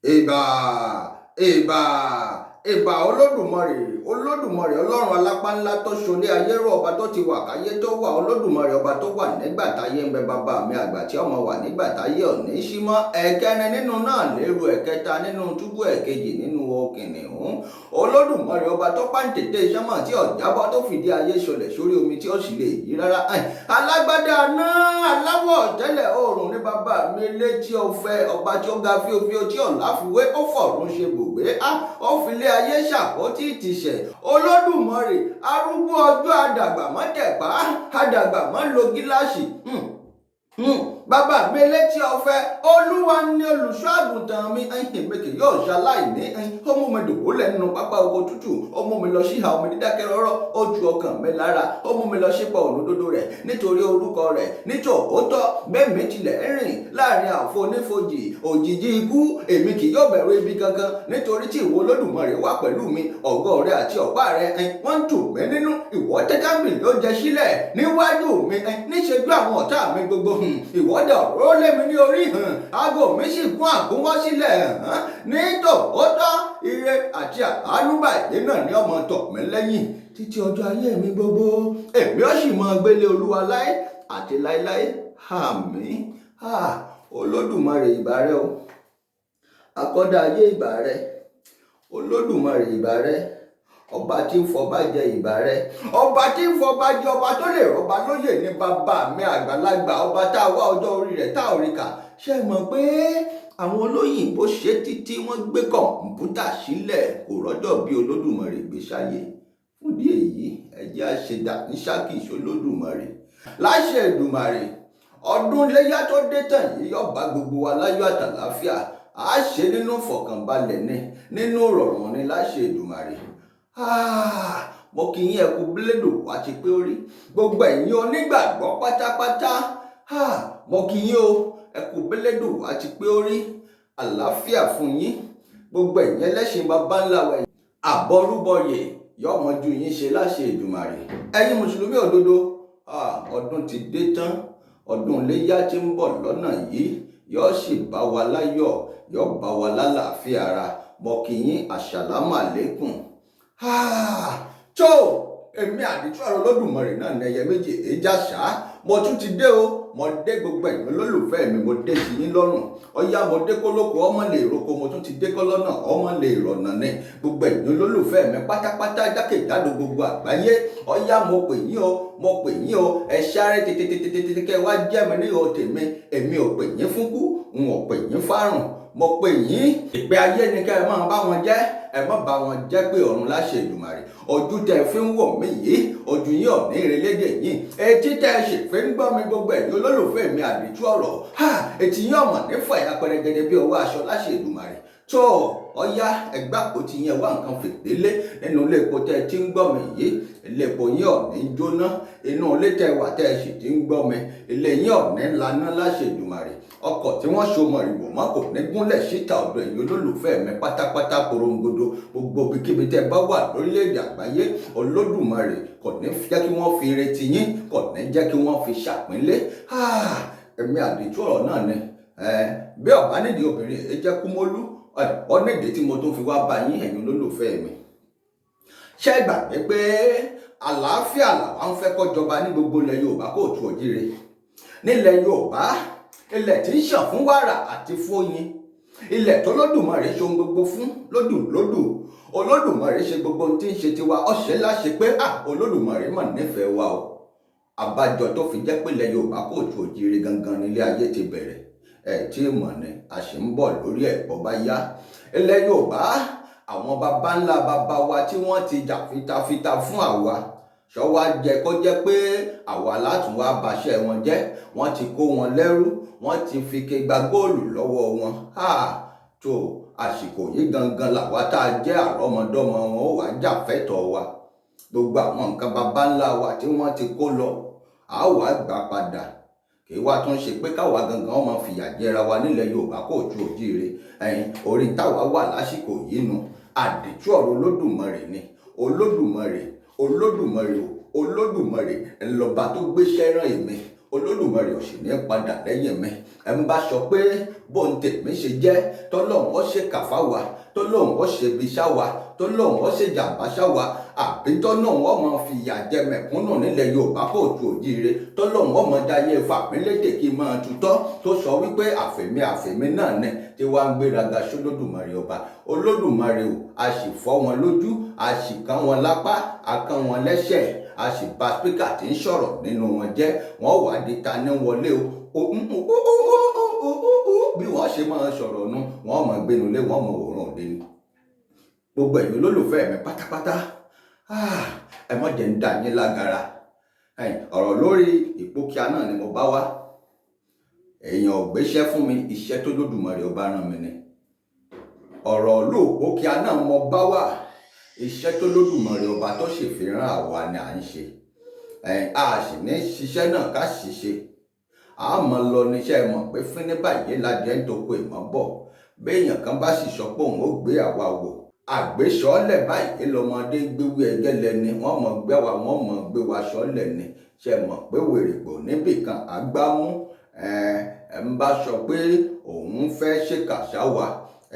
ìbà ìbà ìbà olódùmarè ọlọ́run alápá ńlá tó ṣolé ayé rọ̀, ọba tó ti wà káyé tó wà. Olódùmarè ọba tó wà nígbà táyé ń bẹ, bàbá mi àgbà tí ọmọ wà nígbà táyé òní sí mọ́. Ẹ̀kẹrin nínú náà lérò, ẹ̀kẹta nínú túbú, ẹ̀kejì nínú kìnìún. Olódùmarè ọba tó pàǹtẹ̀tẹ̀ sánmọ̀ tí ọ̀jábọ̀, tó fìdí ayé sọlẹ̀ sórí omi tí ó sì lè yí rárá. Alágbádá náà aláwọ̀ tẹ́lẹ̀ oòrùn ní bàbá mi létí ọ̀fẹ́, ọba tí ó ga fíofío tí ọ̀láfiwé, ó fọ̀run ṣe bùgbé, ó fi lé ayé ṣàpótí ìtìsẹ̀. Olódùmarè arúgbó ọjọ́, àdàgbà mọ́ tẹ̀pá, àdàgbà mọ́ lo gíláàsì. Bàbá mi létí ọ̀fẹ́, olúwa ni olùṣọ́ àgùntàn mi, èmekè yóò ṣaláìní. Ó mú mi dùbúlẹ̀ nínú pápá oko tútù, ó mú mi lọ sí ìhà omi dídákẹ́ rọ́rọ́, ó tu ọkàn mi lára, ó mú mi lọ sípò òdodo rẹ̀ nítorí orúkọ rẹ̀. Nítòótọ́ bẹ́ẹ̀ mi tilẹ̀ rìn láàrin àfonífojì òjìji ikú, èmi kì yóò bẹ̀rù ibi kankan, nítorí tí ìwọ Olódùmarè wà pẹ̀lú mi. Ọ̀gọ́ rẹ àti ọ̀pá rẹ wọ́n ń tù mí nínú. Ìwọ tẹ́ tábìlì oúnjẹ sílẹ̀ níwájú mi, níṣẹ́jú àwọn ọ̀tá mi gbogbo. Ìwọ dà ó lé mi ní orí, aago mi sì gún àgúnwọ́ sílẹ̀. Nítòótọ́ ire àti àánú báyìí náà ni ọmọ tọ̀ mí lẹ́yìn títí ọjọ́ ayé mi gbogbo. Èmi ó sì máa gbélé Olúwa láé àti láéláé. Àmín. Olódùmarè ìbà rẹ o, akọ́dá ayé ìbà rẹ. Olódùmarè ìbà rẹ, ọba tí ń fọba jẹ ìbà rẹ. Ọba tí ń fọba jẹ, ọba tó lè rọba lóyè ní bàbá mi àgbàlagbà, ọba tá a wá ọjọ́ orí rẹ̀ tá ò rí kà. Ṣé ẹ mọ̀ pé àwọn olóyìnbó ṣe títí wọ́n gbé kọ̀ǹpútà sílẹ̀, kò rọ́jọ́ bí Olódùmarè gbé sáyé? Fún ìdí èyí, ẹ jẹ́ á ṣe dà ní ṣákì Olódùmarè. Láṣẹ Èdùmàrè, ọdún iléyá tó dé tàn yìí yóò bá gbogbo wa láyọ̀ àtàlàáfíà. A ṣe nínú fọkànbalẹ̀ ni, nínú rọ̀rùn ni, láṣẹ Èdùmàrè. Mo kì í ẹkú bílédò wá ti pé orí. Gbogbo ẹ̀yin onígbàgbọ́ pátápátá, mo kì í ẹkú bílédò wá ti pé orí. Àlàáfíà fún yín. Gbogbo ẹ̀yin ẹlẹ́sìn baba ńlá wa, àbọrúbọyè yóò mọ ju yín ṣe, láṣẹ Èdùmàrè. Ẹ̀yin mùsùlùmí òdodo, ọdún ti dé tán. Ọdún iléyá tí ń bọ̀ lọ́nà yìí yóò sì bá wa láyọ̀, yóò bá wa lálàáfíà ara. Mo kí yín àṣàlámù àlékùn. Tó èmi àdìtú ọ̀rọ̀ Olódùmarè náà ní ẹyẹ méjì èjà ṣá. Mo tún ti dé o, mo dé gbogbo ẹ̀yin olólùfẹ́ mi, mo dé sí yín lọ́rùn. Ọ̀yá mo dé kólókó ọmọ lè roko, mo tún ti dé kọ́lọ́nà ọmọ lè rọ̀nà ní. Gbogbo ẹ̀yin olólùfẹ́ mi pátápátá jákèjádò gbogbo àgbáyé, ọ̀yá mo pè yín o, mo pè yín o. Ẹ sáré tètè kẹ́ wá jẹ́ mi ní ihò tèmi. Èmi ò pè yín fún kú, n ò pè yín fárùn. Mo pè yín ìpè ayé ni kẹ́ ẹ máa bá wọn jẹ́, ẹ má bá wọn jẹ́ pé ọ̀run, láṣẹ Èdùmàrè. Ojú tẹ́ fi ń wò mí yìí, ojú yín ò ní ìrẹ́lẹ́dẹ̀ yín. Etí tẹ́ ṣe fi ń gbọ́ mi, gbogbo ẹ̀yin olólùfẹ́ mi àdìtú ọ̀rọ̀. Etí yín ọ̀mọ̀ nífọ̀ ẹ̀yà pẹrẹgẹdẹ bí ọwọ́ aṣọ, láṣẹ Èdùmàrè. Tó ọ̀yá ẹgbà kò ti yẹn wá nǹkan fìdílé nínú ilé epo tẹ́ ti ń gbọ́ mi yìí. Ilé epo yín ò ní jóná. Inú ilé tẹ́ wà tẹ́ sì ti ń gbọ́ mi, ilé yín ò ní laná, láṣẹ Èdùmàrè. Ọkọ̀ tí wọ́n so mọ̀rìwò mọ́ kò ní gúnlẹ̀ síta ọ̀dọ̀ ẹ̀yin olólùfẹ́ mi pátápátá porongodo. Gbogbo ibikíbi tẹ́ bá wà lórílẹ̀-èdè àgbáyé, Olódùmarè kò ní jẹ́ kí wọ́n fi retí yín, kò ní jẹ́ kí wọ́n fi ṣàpínlé. Èmi àdìtú ọ̀rọ̀ náà ni. Bí ọ̀bá nídìí obìnrin èyí jẹ́ kúmólú, ọ nídìí tí mo tún fi wá bá yín, ẹ̀yin olólùfẹ́ mi. Ṣé ẹ gbàgbé pé àlàáfíà làwa ń fẹ́ kó jọba ní gbogbo ilẹ̀ Yorùbá kóòtù òjíire? Nílẹ̀ Yorùbá, ilẹ̀ tí ń ṣàn fún wàrà àti fóyin, ilẹ̀ tó Olódùmarè ṣe ohun gbogbo fún lódùlódù. Olódùmarè ṣe gbogbo ohun tí ń ṣe tiwa, ọ̀ṣẹ́ láṣẹ pé Olódùmarè mà nífẹ̀ẹ́ wa o. Àbájọ tó fi jẹ́ pé ilẹ̀ Yorùbá kóòtù òjíire gangan nílé ayé ti bẹ̀rẹ̀. Tí mọ̀ ni a sì ń bọ̀ lórí ẹ̀ bọ́ bá yá. Ilẹ̀ Yorùbá, àwọn baba ńlá baba wa tí wọ́n ti jà fitafita fún àwa, ṣọwá jẹ́ kó jẹ́ pé àwa látún wá baṣẹ́ wọn jẹ́. Wọ́n ti kó wọn lẹ́rú, wọ́n ti fi ké gba góòlù lọ́wọ́ wọn. Tó àsìkò yìí gangan làwa tá a jẹ́ àrọ́mọdọ́mọ wọn ó wá jà fẹ́tọ̀ọ́ wa. Gbogbo àwọn nǹkan baba ńlá wa tí wọ́n ti kó lọ, a ó wá gbà padà. Kì í wá tún ṣe pé káwa gangan ọmọ fìyà jẹra wa nílẹ̀ Yorùbá kóòtù òjíire. Orí táwa wà lásìkò yìí nu. Àdìtú ọ̀rọ̀ Olódùmarè ni. Olódùmarè Olódùmarè ńlọba tó gbéṣẹ́ rán èmi. Olódùmarè ò sì ní padà lẹ́yìn mi. Ẹ ń bá sọ pé bóun tèmi ṣe jẹ́ tọ́lọ́hún ó ṣe kàfá wa, tọ́lọ́hún ó ṣe bí ṣá wa, tọ́lọ́hún ó ṣe jàǹbá ṣá wa, àbí tọ́lọ́hún ó mọ fìyà jẹ mẹ̀kúnnù nílẹ̀ Yorùbá kóòtù òjíire, tọ́lọ́hún ó mọ dáyé fàmílédè kí máa tutọ́ tó sọ wípé àfẹ̀mí náà ní tí wàá ń gbéraga sólódùmarè ọba. Olódùmarè o, a sì fọ́ wọn lójú, a sì kán wọn lápá, a kán wọn lẹ́sẹ̀, a sì bà spíkà tí ń sọ̀rọ̀ nínú wọn jẹ́. Wọ́n wà di ta ní wọlé o bí wọ́n ṣe máa sọ̀rọ̀ nu wọ́n mọ̀ gbénu lé wọ́n mọ̀ òórùn òde ni. Gbogbo ẹ̀yin olólùfẹ́ mi pátápátá, ẹ má jẹ́ ń dá yín lágara. Ọ̀rọ̀ lórí ìpókíà náà ni mo bá wá. Èèyàn ò gbéṣẹ́ fún mi, iṣẹ́ tó lódùmarè ọba rán mi ni. Ọ̀rọ̀ lóòpókíà náà mo bá wá, iṣẹ́ tó lódùmarè ọba tó sì fi rán àwa ni à ń ṣe. A sì ní ṣiṣẹ́ náà ká ṣiṣẹ́. A mọ̀ lọ níṣẹ́ mọ̀ pé fín ní báyìí ládìẹ ń toko ìmọ̀ bọ̀. Béèyàn kan bá sì sọ pé òun ó gbé àwa wò. Àgbésọ́lẹ̀ báyìí lọmọdé gbéwé ẹgẹ́ lẹ́ni, wọ́n mọ̀ gbé wa, wọ́n mọ̀ gbé wa sọ́lẹ̀ ni. Ṣé mọ̀ pé wèrègbò níbìkan àgbámú ń bá sọ pé òun fẹ́ ṣèkàṣá wa,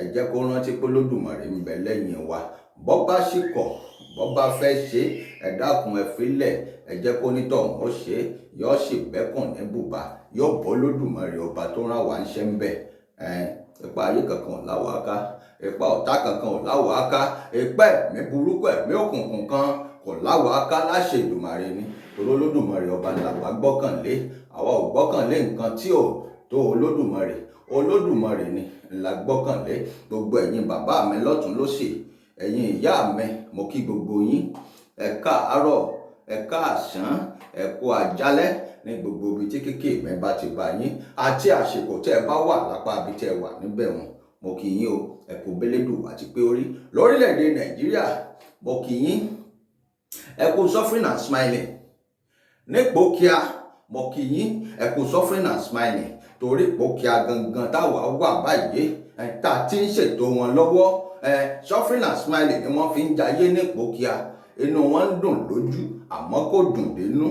ẹ jẹ́ kó rántí pé Olódùmarè ń bẹ lẹ́yìn wa. Bọ́ bá sì kọ̀, bọ́ bá fẹ́ ṣe, ẹ dákun ẹ filẹ̀, ẹ jẹ́ kó nítọ̀hún ó ṣe, yóò sì bẹ́kùn ní bùbá, yóò bọ́ Olódùmarè ọba tó rán wa ń ṣe ń bẹ̀. Ipa ayé kankan ò láwọ̀ ká, ipa ọ̀tá kankan ò láwọ̀ ká, ipa ẹ̀mí burúkú ẹ̀mí òkùnkùn kan kò láwọ̀ ká láṣẹ Èdùmàrè ni. Torí Olódùmarè ọba làwa gbọ́kànlé, àwa ò gbọ́kànlé nǹkan tí ò tó Olódùmarè. Olódùmarè ni la gbọ́kànlé. Gbogbo ẹ̀yin bàbá mi lọ́tùn lósì, ẹ̀yin ìyá mi, mo kí gbogbo yín. Ẹ káàárọ̀, ẹ káàsán, ẹ kú àjálẹ́ ní gbogbo ibi tí kíkì mi bá ti bá yín àti àsìkò tẹ́ ẹ bá wà lápá ibi tẹ́ ẹ wà níbẹ̀ wọn. Mo kí yín o, ẹ kú bélédù àti pé orí lórílẹ̀‐èdè Nàìjíríà. Mo kí yín, ẹ kú suffering and smiling. Ní Ìpókíà, mo kí yín, ẹ kú suffering and smiling. Torí Ìpókíà gangan táwa wà báyìí, tá a ti ń ṣètò wọn lọ́wọ́. Suffering and smiling ni wọ́n fi ń jayé ní Ìpókíà. Inú wọn ń dùn lójú àmọ́ kò dùn dénú.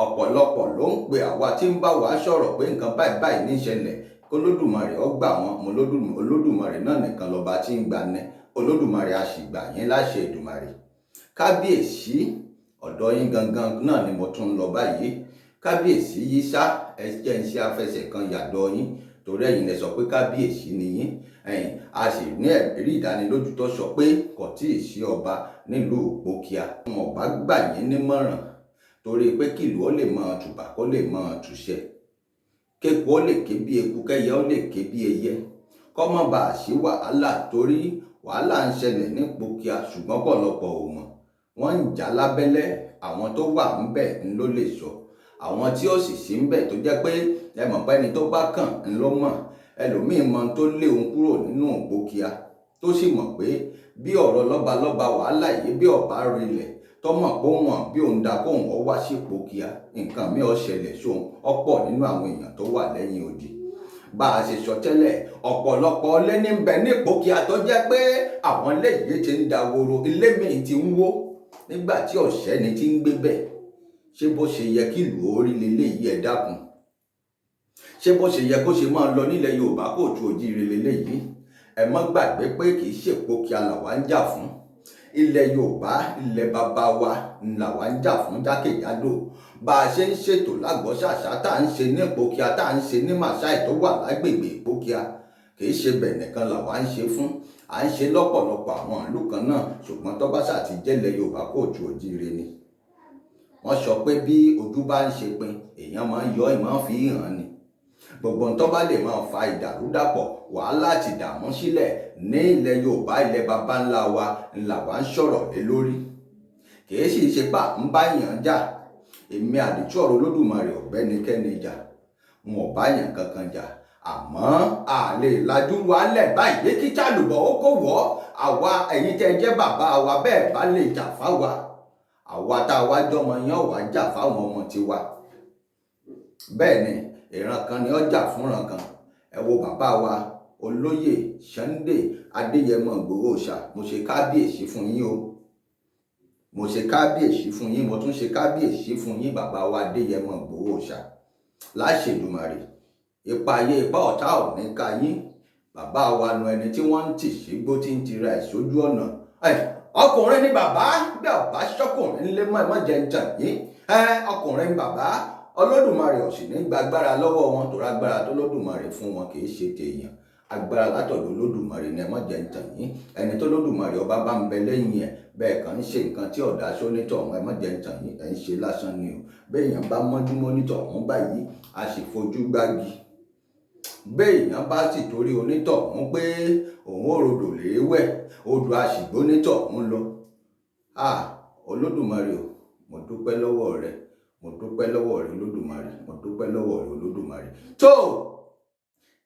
Ọ̀pọ̀lọpọ̀ ló ń pe àwa tí ń bá wa sọ̀rọ̀ pé nǹkan báyìí ní ìṣẹ̀lẹ̀ kó Olódùmarè ó gbà wọ́n. Mo Olódùmarè náà nìkan lọ́ba tí ń gbà ní. Olódùmarè a sì gbà yín láṣẹ Èdùmàrè. Kábíyèsí ọ̀dọ̀ yín gangan náà ni mo tún ń lọ báyìí. Kábíyèsí yìí sá ẹ jẹ́ ń ṣe afẹsẹ̀ kan yàdọ̀ yín torí ẹ̀yin lẹ sọ pé kábíyèsí ni yín. A sì ní ẹ̀rí ìdánilójú tó sọ pé kò tí ì sí ọba nílùú Ìpókíà. Wọn ò bá gbà yín nímọ̀ràn torí pé kìlú ó lè máa tùbà kó lè máa túṣẹ, kéku ó lè ké bí eku, kẹyẹ ó lè ké bí ẹyẹ, kọ́ mọ́ bá a sí wàhálà torí wàhálà ń ṣẹlẹ̀ ní Ìpókíà ṣùgbọ́n pọ̀lọpọ̀ ò mọ̀. Wọ́n ń jà lábẹ́lẹ̀, àwọn tó wà ń bẹ̀ ń ló lè sọ. Àwọn tí ó sì sí ń bẹ̀ tó jẹ́ pé ẹ mọ̀ pé ẹni tó bá kàn ń ló mọ̀. Ẹlòmíín mọ tó lé òun kúrò nínú Ìpókíà tó sì mọ̀ pé bí ọ̀rọ̀ lọ́balọ́ba wàhálà yìí bí ọ̀bá rilẹ̀ tọ́mọ̀ pé wọ́n bí òun dá kóun ọ wá sí Ìpókíà, nǹkan mi ò ṣẹlẹ̀ sóun ọ̀pọ̀ nínú àwọn èèyàn tó wà lẹ́yìn odi. Bá a ṣe sọ tẹ́lẹ̀, ọ̀pọ̀lọpọ̀ ilé ní bẹ ní Ìpókíà tó jẹ́ pé àwọn ilé yìí ti ń daworo, ilé míì ti ń wó nígbà tí ọ̀sẹ́ni ti ń gbé bẹ̀. Ṣé bó ṣe yẹ kí ìlú orí leléyìí ẹ dákun? Ṣé bó ṣe yẹ kó ṣe máa lọ nílẹ̀ Yorùbá kóòtù òjíire leléyìí? Ẹ má gbàgbé pé kì í ṣe Ìpókíà làwa ń jà fún. Ilẹ̀ Yorùbá, ilẹ̀ bàbá wa làwa ń jà fún jákèjádò. Bá a ṣe ń ṣètò lágbọ́ṣàṣà tá à ń ṣe ní Ìpókíà, tá à ń ṣe ní Màsáì tó wà lágbègbè Ìpókíà, kì í ṣe bẹ̀ nìkan làwa ń ṣe fún. À ń ṣe lọ́pọ̀lọpọ̀ àwọn ìlú kan náà ṣùgbọ́n tó bá ṣàti jẹ́lẹ̀ Yorùbá kóòtù òjíire ni. Wọ́n sọ pé bí ojú bá ń ṣe pin, èèyàn máa ń yọ ìmọ̀ fi hàn ni. Gbogbo tó bá lè máa fa ìdàrúdàpọ̀ wàhálà àti ìdààmú sílẹ̀ ní ilẹ̀ Yorùbá, ilẹ̀ baba ńlá wa làwa ń sọ̀rọ̀ lé lórí. Kìí sì ṣe pà ń bá yàn jà. Èmi àdìtú ọ̀rọ̀ Olódùmarè ọ̀gbẹ́nikẹ́ni jà, wọn ò bá yàn kankan jà. Àmọ́ a lè lajú wálẹ̀ báyìí kí jàlùbọ̀ ó kó wọ́. Àwa ẹ̀yin tẹ́ jẹ́ bàbá wa bẹ́ẹ̀ bá lè jà fáwa. Àwa tá a wá jọmọ yán wá jà fáwọn ọmọ tiwa. Bẹ́ẹ̀ ni ìran kan ni ó jà fúnran kan. Ẹ wo bàbá wa Olóyè Sunday Adéyẹmọ Ìgbòho Òòṣà. Mo ṣe kábíyèsí fún yín o. Mo ṣe kábíyèsí fún yín, mo tún ṣe kábíyèsí fún yín bàbá wa Adéyẹmọ Ìgbòho Òòṣà. láṣẹ Èdùmàrè. Ipa ayé ipa ọ̀tá ò ní ká yín. Bàbá wa nu ẹni tí wọ́n ń tì sígbó tí ń tira ẹ̀ sójú ọ̀nà. Ọkùnrin ni bàbá, bí ọba ṣọkùnrin lé mọ́ ẹ mọ́ jẹ ń tàn yín. Ọkùnrin ni bàbá, Olódùmarè ò sì ní gba agbára lọ́wọ́ wọn, tó rágbára tó Olódùmarè fún wọn kì í ṣe tèèyàn. Agbára látọ̀dọ̀ Olódùmarè ni ẹ mọ́ jẹ ń tàn yín. Ẹni tó Olódùmarè ọba bá ń bẹ lẹ́yìn ẹ̀, bẹ́ẹ̀ kàn ń ṣe nǹkan tí ọ̀dà sónítọ̀ ọ̀hún ẹ mọ́ jẹ ń tàn yín, ẹ̀ ń ṣe lásán ni o. Béèyàn bá mọ́jú mọ́nítọ̀ ọ̀hún báyìí, a sì fojú gbági. Béèyàn bá sì torí onítọ̀ ọ̀hún pé òun ò rodò léwẹ̀, odò àṣìgbó onítọ̀ ọ̀hún lọ. Olódùmarè o, mo dúpẹ́ lọ́wọ́ rẹ, mo dúpẹ́ lọ́wọ́ rẹ Olódùmarè, mo dúpẹ́ lọ́wọ́ rẹ Olódùmarè. Tó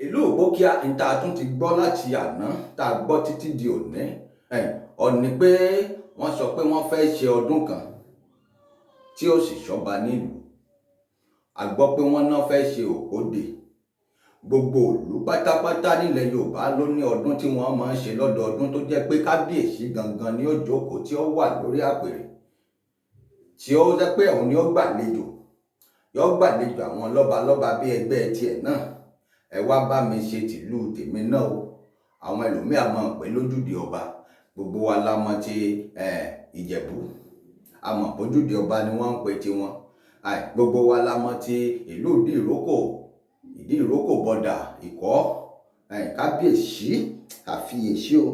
ìlú Ìgbókíà ní tá a tún ti gbọ́ láti àná, tá a gbọ́ títí di òní, ọ̀ní pé wọ́n sọ pé wọ́n fẹ́ ṣe ọdún kan tí ó sì ṣọba nílùú. A gbọ́ pé wọ́n náà fẹ́ ṣe òkódè. Gbogbo ìlú pátápátá nílẹ̀ Yorùbá ló ní ọdún tí wọ́n máa ń ṣe lọ́dọọdún tó jẹ́ pé kábíyèsí gangan ni ó jókòó tí ó wà lórí àpèrè, tí ó jẹ́ pé òun ni ó gbàlejò, yóò gbàlejò àwọn lọ́balọ́ba bí ẹgbẹ́ tiẹ̀ náà. Ẹ wá bá mi ṣe tìlú tèmi náà o. Àwọn ẹlòmíà máa pè lójúde ọba. Gbogbo wa la mọ̀ ti Ìjẹ̀bú, a mọ̀ bójúde ọba ni wọ́n ń pe tiwọn. Gbogbo wa la mọ̀ ti ìlú ìdí ìrókò bọ̀dà Ìkọ́. Kábíyèsí àfiyèsí o,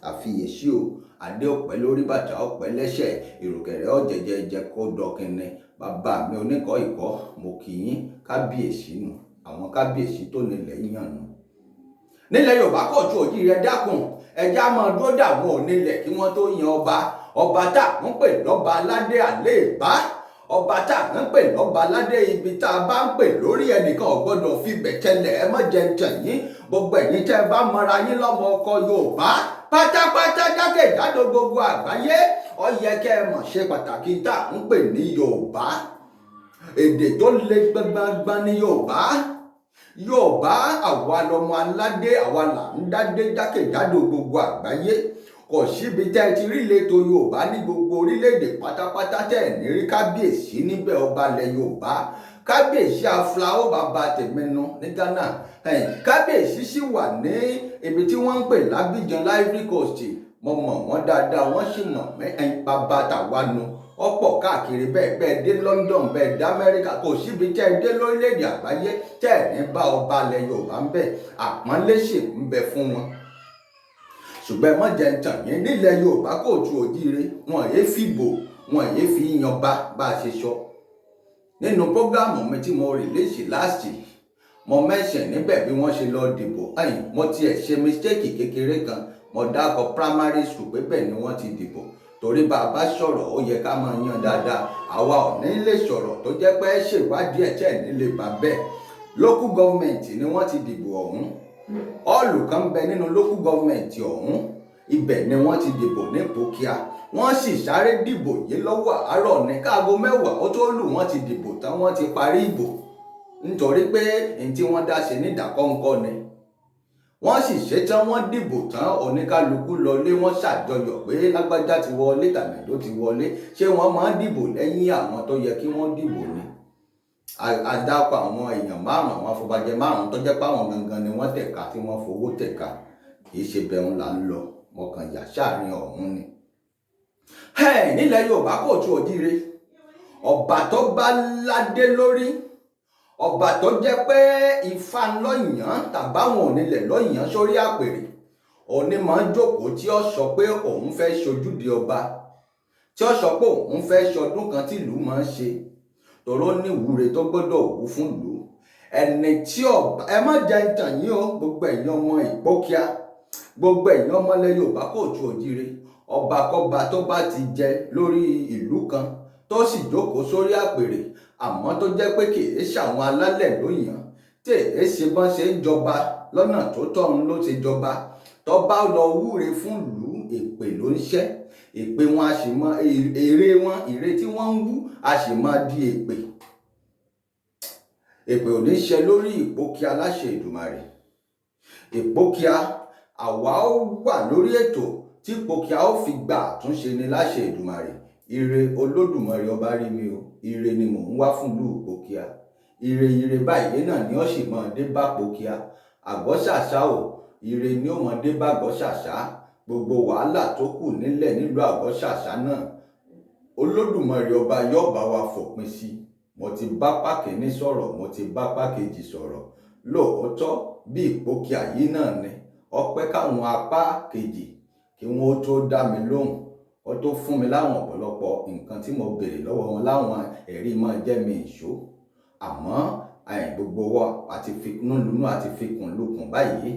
àfiyèsí o. Adé ọ̀pẹ lórí bàtà ọ̀pẹ lẹ́sẹ̀, ìrùkẹ̀rẹ̀ ọ̀jẹ̀jẹ̀ jẹ́ kó dọ̀kìnní. Bàbá mi Oníkọ̀ Ìkọ́, mo kì í kábíyèsí nù. Àwọn kábíyèsí tó nílẹ̀ yàn nù. Nílẹ̀ Yorùbá Kóòtù Òjíire dákun, ẹjẹ́ á máa dúró dàwọn onílẹ̀ kí wọ́n tó yan ọba. Ọba tá à ń pè lọ́ba aládé àléèbá. Ọba tá à ń pè lọ́ba aládé ibi tá a bá ń pè lórí ẹnìkan ò gbọ́dọ̀ fi bẹ̀tẹ̀lẹ̀ ẹ mọ́ jẹ ń tàn yín. Gbogbo ẹ̀yin tẹ́ ẹ bá mọra yín lọ́mọ ọkọ Yorùbá pátápátá jákèjádò gbogbo àgbáyé, ó yẹ kẹ́ ẹ mọ̀ ṣe pàtàkì tá à ń pè ní Yorùbá. Èdè tó le gbọngbọngbọn ní Yorùbá. Yorùbá àwa lọmọ aládé, àwa là ń dádé jákèjádò gbogbo àgbáyé. Kò síbi tẹ́ ẹ ti rí ìletò Yorùbá ní gbogbo orílẹ̀-èdè pátápátá tẹ́ ẹ̀ ní rí kábíyèsí níbẹ̀ ọba ilẹ̀ Yorùbá. Kábíyèsí Aflao bàbá tèmínú ní Ghana. Kábíyèsí sì wà ní ibi tí wọ́n ń pè l'Abidjan l'Ivory Coast. Mo mọ̀ wọ́n dáadáa, wọ́n sì mọ̀ bàbá tàwa nu. Ọ̀pọ̀ káàkiri bẹ́ẹ̀ dé London, bẹ́ẹ̀ dé Amẹ́ríkà, kò síbi tẹ́ ẹ dé lórílẹ̀-èdè àgbáyé tẹ́ ẹ̀ ní bá ọba ilẹ̀ Yorùbá ń bẹ. Àpọ́nlé sì ń bẹ fún wọn. Ṣùgbọ́n ẹ má jẹ́ ń tàn yín, nílẹ̀ Yorùbá Kóòtù Òjíire wọn yéé fìbò, wọn yéé fi yan bá a ṣe sọ. Nínú prógámù mi tí mo rìlíìsì láàsì, mo mẹ́sàn níbẹ̀ bí wọ́n ṣe lọ dìbò. Mo tiẹ̀ ṣe mistake kékeré kan, mo dákọ̀ primary school pé bẹ́ẹ̀ ni wọ́n ti dìbò. Torí bá a bá sọ̀rọ̀ ó yẹ ká máa yan dáadáa. Àwa ò ní lè sọ̀rọ̀ tó jẹ́ pé ṣèwádìí ẹ̀ tẹ́ nílé bá bẹ́ẹ̀. Local government ni wọ́n ti dìbò ọ̀hún. Ọ̀lù kan ń bẹ nínú local government ọ̀hún. Ibẹ̀ ni wọ́n ti dìbò ní Ìgbókíà. Wọ́n sì sáré dìbò yìí lọ́wọ́ àárọ̀ ní káago 10 ó tó lù wọ́n ti dìbò tán, wọ́n ti parí ìbò. Nítorí pé ní tí wọ́n dá ṣe ní ìdákọ́ńkọ́ ni. Wọ́n sì ṣetán, wọ́n dìbò tán, oníkálukú lọlé, wọ́n ṣàjọyọ̀ pé lágbájá ti wọlé tàmẹ̀dó ti wọlé. Ṣé wọ́n máa ń dìbò lẹ́yìn àwọn tó yẹ kí wọ́n dìbò ni? Adápọ̀ àwọn èèyàn márùn-ún, àwọn afọbajẹ márùn-ún tó jẹ́ pé àwọn gangan ni wọ́n tẹ̀ka tí wọ́n fowó tẹ̀ka. Kì í ṣe bẹ̀rùn là ń lọ, mọ̀kàn yà sáàrin ọ̀hún ni. Nílẹ̀ Yorùbá Kóòtù Òjíire, ọba tó bá ládé lórí, ọba tó jẹ́ pé Ifá lọ́yàn tàbáwọn onílẹ̀ lọ́yàn sórí àpèrè, òní máa ń jókòó tí ó sọ pé òun fẹ́ ṣojúde ọba, tí ó sọ pé òun fẹ́ ṣọdún kan tí ìlú máa ń ṣe. Tòró ní ìwúre tó gbọ́dọ̀ wú fún ìlú. Ẹni tí ọba, ẹ má jẹ́ ń tàn yín o, gbogbo ẹ̀yin ọmọ Ìgbókíà, gbogbo ẹ̀yin ọmọ ilẹ̀ Yorùbá Kóòtù Òjíire, ọba kọ́ba tó bá ti jẹ lórí ìlú kan tó sì jókòó sórí àpèrè, àmọ́ tó jẹ́ pé kì í ṣàwọn alálẹ̀ ló yàn, tí èé ṣe bọ́n ṣe ń jọba lọ́nà tó tọ́ ń ló ṣe jọba, tó bá lọ wúre fún ìlú, èpè ló ń ṣẹ́. Èpè wọn a sì mọ èrè wọn, èrè tí wọ́n ń wú a sì máa di èpè. Èpè ò ní ṣe lórí Ìgbókíà láṣẹ Èdùmàrè. Ìgbókíà àwa ó wà lórí ètò tí Ìgbókíà ó fi gba àtúnṣe ní láṣẹ Èdùmàrè. Ire Olódùmarè ọba rí mi o, ire ni mò ń wá fún ìlú Ìgbókíà. ire báyìí náà ni ó sì máa dé bá Ìpókíà. Àgọ́ ṣàṣà o, ire ni ó máa dé bá Àgọ́ ṣàṣà. Gbogbo wàhálà tó kù nílẹ̀ nílùú Àgọ́ ṣàṣà náà Olódùmarè ọba yóò bá wa fòpin sí. Mo ti bá pákíní sọ̀rọ̀, mo ti bá pákejì sọ̀rọ̀. Lóòótọ́ bí Ìpókíà yìí náà ni ọpẹ́ káwọn apá kejì kí wọ́n tó dá mi lóhùn, wọ́n tó fún mi láwọn ọ̀pọ̀lọpọ̀ nǹkan tí mo béèrè lọ́wọ́ wọn láwọn ẹ̀rí máa jẹ́ mi ìṣó. Àmọ́ gbogbo wa àti fikún lùnú àti fikún lukùn báyìí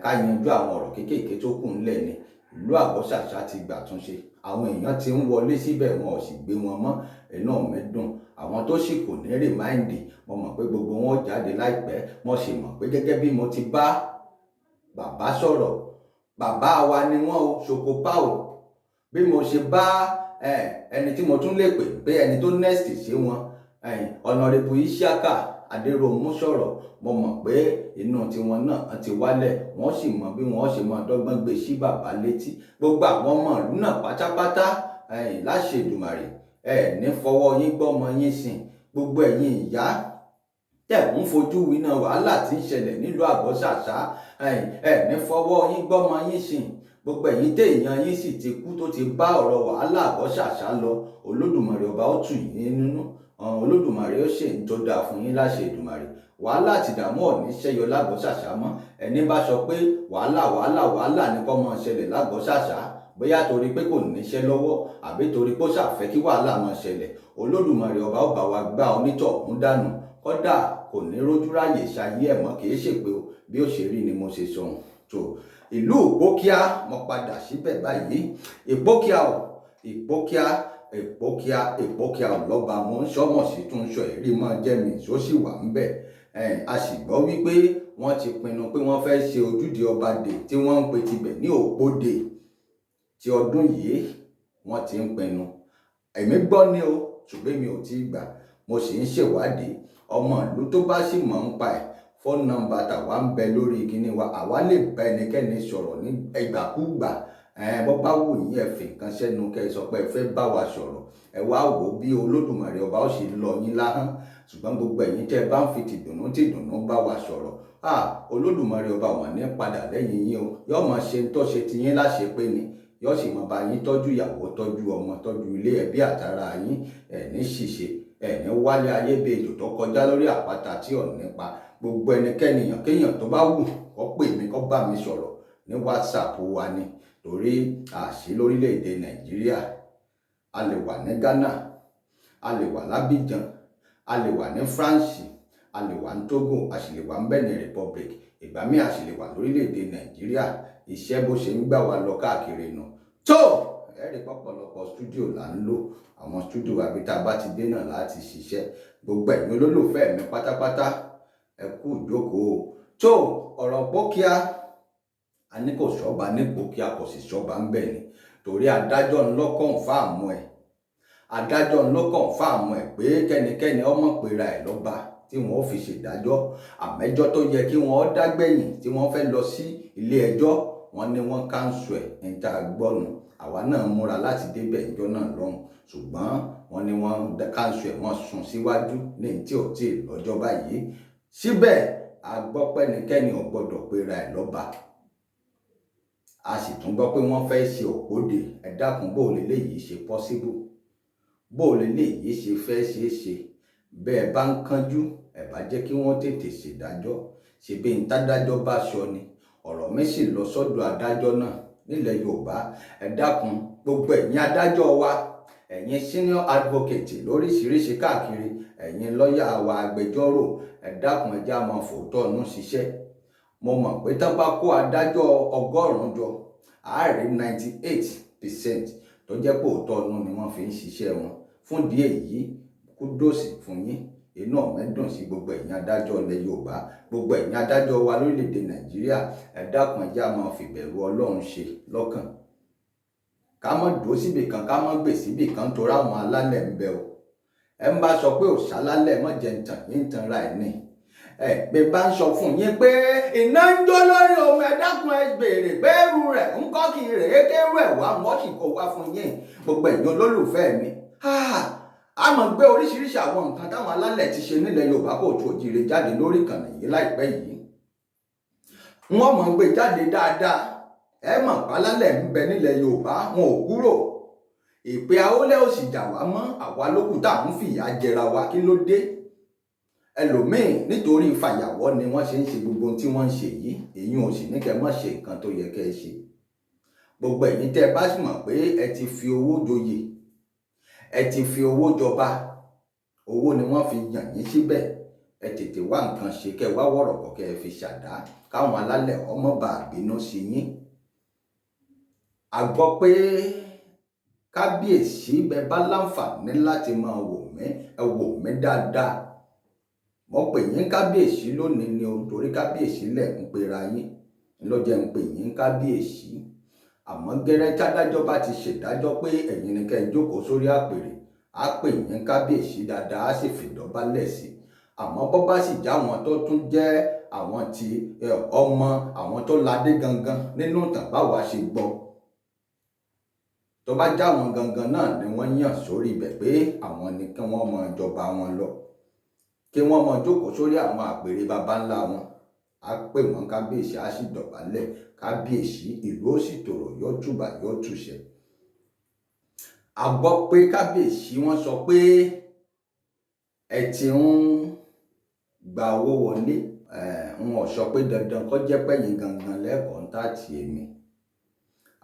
ká yanjú àwọn ọ̀rọ̀ kéékèèké tó kù ńlẹ̀ ni. Ìlú Àgọ́ ṣàṣà ti gbà túnṣe, àwọn èèyàn ti ń wọlé síbẹ̀, wọn ò sì gbé wọn mọ́. Inú mi dùn. Àwọn tó sì kò ní rìmáìndì, mo mọ̀ pé gbogbo wọn jáde láìpẹ́. Mo sì mọ̀ pé gẹ́gẹ́ bí mo ti bá bàbá sọ̀rọ̀, bàbá wa ni wọ́n o, ṣokopá o. Bí mo ṣe bá ẹni tí mo tún lè pè pé ẹni tó next sí wọn, Honorable Isiaka Adéròmú sọ̀rọ̀, mo mọ̀ pé inú tiwọn náà ti wálẹ̀, wọ́n sì mọ bí wọ́n ṣe máa dọ́gbọ́n gbé sí bàbá létí. Gbogbo àwọn ọmọ ìlú náà pátápátá láṣẹ Èdùmàrè ní fọwọ́ yín gbọ́mọ yín sìn. Gbogbo ẹ̀yin ìyá tẹ̀ ń fojú winá wàhálà tí ń ṣẹlẹ̀ nílùú Àgọ́ ṣàṣà ní fọwọ́ yín gbọ́mọ yín sìn. Gbogbo ẹ̀yin téèyàn yín sì ti kú tó ti bá ọ̀rọ̀ wàhálà Àgọ́ ṣàṣà lọ, Olódùmarè ọba ó tù yín nínú. Olódùmarè ó ṣe ń tó dáa fún yín láṣẹ Èdùmàrè. Wàhálà àti ìdààmú ọ̀ní ṣẹ́yọ lágọ̀ọ́ ṣàṣà mọ́. Ẹni bá sọ pé wàhálà ni kó máa ṣẹlẹ̀ lágọ̀ọ́ ṣàṣà, bóyá torí pé kò níṣẹ́ lọ́wọ́ àbí torí pé ó ṣàfẹ́ kí wàhálà máa ṣẹlẹ̀, Olódùmarè ọba ó bá wa gbá onítọ̀hún dànù. Kódà kò ní rójú ráyè ṣayé ẹ̀ mọ́, kì í ṣèpè o, bí ó ṣe rí ni mo ṣe sọ̀hún. tó ìlú Ìpókíà mo padà síbẹ̀ báyìí. Ìpókíà o, Ìpókíà ọlọ́ba mo ń sọ́mọ̀ sí tún sọ èrí máa jẹ́ mi tó sì wà ń bẹ̀. A sì gbọ́ wípé wọ́n ti pinnu pé wọ́n fẹ́ ṣe ojúde ọba dè tí wọ́n ń pe tibẹ̀ ní Òpódè ti ọdún yìí. Wọ́n ti ń pinnu, èmi gbọ́ ni o, ṣùgbọ́n mi ò tí ì gbà. Mo sì ń ṣèwádìí ọmọ ìlú tó bá sì mọ̀ ń pa ẹ̀. Phone number tàwa ń bẹ lórí kíní wa, àwa lè bá ẹnikẹ́ni sọ̀rọ̀ ní ìgbàkúgbà. Bó bá wù yín ẹ fi nǹkan sẹ́nu kẹ́ ẹ sọ pé ẹ fẹ́ bá wa sọ̀rọ̀, ẹ wá wò bí Olódùmarè ọba ó ṣe lọ yín láhán. Ṣùgbọ́n gbogbo ẹ̀yin tẹ́ ẹ bá ń fi tìdùnnú bá wa sọ̀rọ̀, Olódùmarè ọba wọn ní padà lẹ́yìn yín o. Yóò máa ṣe tó ṣe ti yín láṣẹ pé ni, yóò sì máa bá yín tọ́jú ìyàwó, tọ́jú ọmọ, tọ́jú ilé ẹbí àtàrà yín. Ní ṣìṣe ní wálé ayé bí ejò tó kọjá lórí àpáta tí ò nípa. Gbogbo ẹnikẹ́ni kéèyàn tó bá wù kó pè mí, kó bá mi sọ̀rọ̀ ní WhatsApp wa ni. Torí àṣì lórílẹ̀‐èdè Nàìjíríà, a lè wà ní Ghana, a lè wà l'Abidjan, a lè wà ní France, a lè wà ní Togo, a sì lè wà ní Benin Republic, ìgbà míì a sì lè wà lórílẹ̀‐èdè Nàìjíríà. Iṣẹ́ bó ṣe ń gbà wá lọ káàkiri nù. tó ẹ̀rí pọ̀pọ̀lọpọ̀ stúdíò là ń lò, àwọn stúdíò àbí tá a bá ti dé náà láti ṣiṣẹ́. Gbogbo ẹ̀yin olólùfẹ́ mi pátápátá ẹ kú ìjókòó. tó ọ̀rọ̀ Ìpókíà, a ní kò sọ́ba ní Ìpókíà, kò sì sọ́ba ń bẹ̀ ni. Torí adájọ́ ńlọ kọ̀ǹfàmù ẹ̀ pé kẹ́nikẹ́ni ọmọ pera ẹ̀ lọ́ba tí wọ́n fi ṣèdájọ́. Àmẹ́jọ́ tó yẹ kí wọ́n dágbẹ̀yìn tí wọ́n fẹ́ lọ sí ilé ẹjọ́, wọ́n ní wọ́n káńsù ẹ̀ ní tá a gbọ́nu. Àwa náà múra láti débẹ̀ ìjọ náà lọ́hùn, ṣùgbọ́n wọ́n ní wọ́n káńsù ẹ̀, wọ́n sún síwájú ní tí ò tí ì lọ́jọ́ báyìí. Síbẹ̀ a gbọ́ pé ẹnikẹ́ni ò gbọ́dọ̀ pera ẹ̀ lọ́ba. A sì tún gbọ́ pé wọ́n fẹ́ ṣe Òpódè. Ẹ dákun, bó leléyìí ṣe possible? Bó leléyìí ṣe fẹ́ ṣeé ṣe? Bẹ́ẹ̀ bá ń kánjú, ẹ bá jẹ́ kí wọ́n tètè ṣèdájọ́. Ṣebí ń tádájọ́ bá sọ ni. Ọ̀rọ̀ mi sì lọ sọ́dọ̀ adájọ́ náà nílẹ̀ Yorùbá. Ẹ dákun, gbogbo ẹ̀yin adájọ́ wa, ẹ̀yin senior advocate lóríṣiríṣi káàkiri, ẹ̀yin lọ́ọ̀yà wa, agbẹjọ́rò, ẹ dákun ẹ jẹ́ á máa fòótọ́ inú ṣiṣẹ́. Mo mọ̀ pé tá bá kó adájọ́ 100 jọ, a rí 98% tó jẹ́ pé òótọ́ inú ni wọ́n fi ń ṣiṣẹ́ wọn. Fún ìdí èyí, kúdòsì fún yín. Inú mi dùn sí gbogbo ẹ̀yin adájọ́ ilẹ̀ Yorùbá, gbogbo ẹ̀yin adájọ́ wa lórílẹ̀‐èdè Nàìjíríà. Ẹ dákun ẹ jẹ́ á máa fìbẹ̀rù Ọlọ́run ṣe lọ́kàn. Ká má dúró síbì kan, ká má gbè síbì kan torí àwọn alálẹ̀ ń bẹ o. Ẹ ń bá sọ pé òṣàlálẹ̀ má jẹ́ ntàn yín tan ra ẹ̀ ní. Bí bá ń sọ fún yín pé iná ń jó lórí ohun, ẹ dákun ẹ béèrè pé eru rẹ̀ ń kọ́ kí rèé kéwú ẹ̀ wá, wọ́n sì kó wá fún yín. Gbogbo ẹ̀yin olólùfẹ́ mi, a mọ̀ gbé oríṣiríṣi àwọn nǹkan táwọn alálẹ̀ ti ṣe nílẹ̀ Yorùbá Kóòtù Òjíire jáde lórí ìkànnì yìí láìpẹ́ yìí. Wọ́n mọ̀ gbé jáde dáadáa. Ẹ mọ̀ pálálẹ̀ ń bẹ nílẹ̀ Yorùbá, wọn ò kúrò. Ìpè Awólẹ̀ ò sì jà wá mọ́, àwa lókù tá à ń fìyà jẹra wa, kí ló dé? Ẹlòmíì nítorí fàyàwọ́ ni wọ́n ṣe ń ṣe gbogbo tí wọ́n ń ṣe yìí. Èyí ò sì ní kẹ́ mọ́ ṣe nǹkan tó yẹ kẹ́ ẹ ṣe. Gbogbo ẹ̀yin tẹ́ ẹ bá sì mọ̀ pé ẹ ti fi owó joyè, ẹ ti fi owó jọba, owó ni wọ́n fi yàn yín síbẹ̀. Ẹ tètè wá nǹkan ṣe, kẹ́ wá wọ̀rọ̀kọ̀ kẹ́ ẹ fi ṣàdá káwọn alálẹ̀ ọmọ bá bínú sí yín. A gbọ́ pé kábíyèsí bẹ bá láǹfààní láti máa wò mí, ẹ wò mí dáadáa. Mo pè yín kábíyèsí lónìí ni o, torí kábíyèsí lẹ̀ ń pera yín ló jẹ́ ń pè yín kábíyèsí. Àmọ́ gẹ́rẹ́ tádájọ́ bá ti ṣèdájọ́ pé ẹ̀yin ni kẹ́ ẹ jókòó sórí àpèrè, á pè yín kábíyèsí dáadáa, á sì fìdọ̀bálẹ̀ sí. Àmọ́ bó bá sì já àwọn tó tún jẹ́ àwọn ti ọmọ àwọn tó ládé gangan nínú ìtàn báwa ṣe gbọ́, tó bá já àwọn gangan náà ni wọ́n yàn sórí ibẹ̀ pé àwọn ni kí wọ́n mọ ìjọba wọn lọ, kí wọ́n mọ jókòó sórí àwọn àpèrè baba ńlá wọn, á pè wọ́n kábíyèsí, á sì dọ̀bálẹ̀ kábíyèsí, ìlú ó sì tòrò, yóò tùbà yóò tùṣẹ. A gbọ́ pé kábíyèsí wọ́n sọ pé ẹ ti ń gba owó wọlé. N ò sọ pé dandan kó jẹ́ pẹ́yìn gangan lẹ́kọ̀ọ́ táàtì èmi,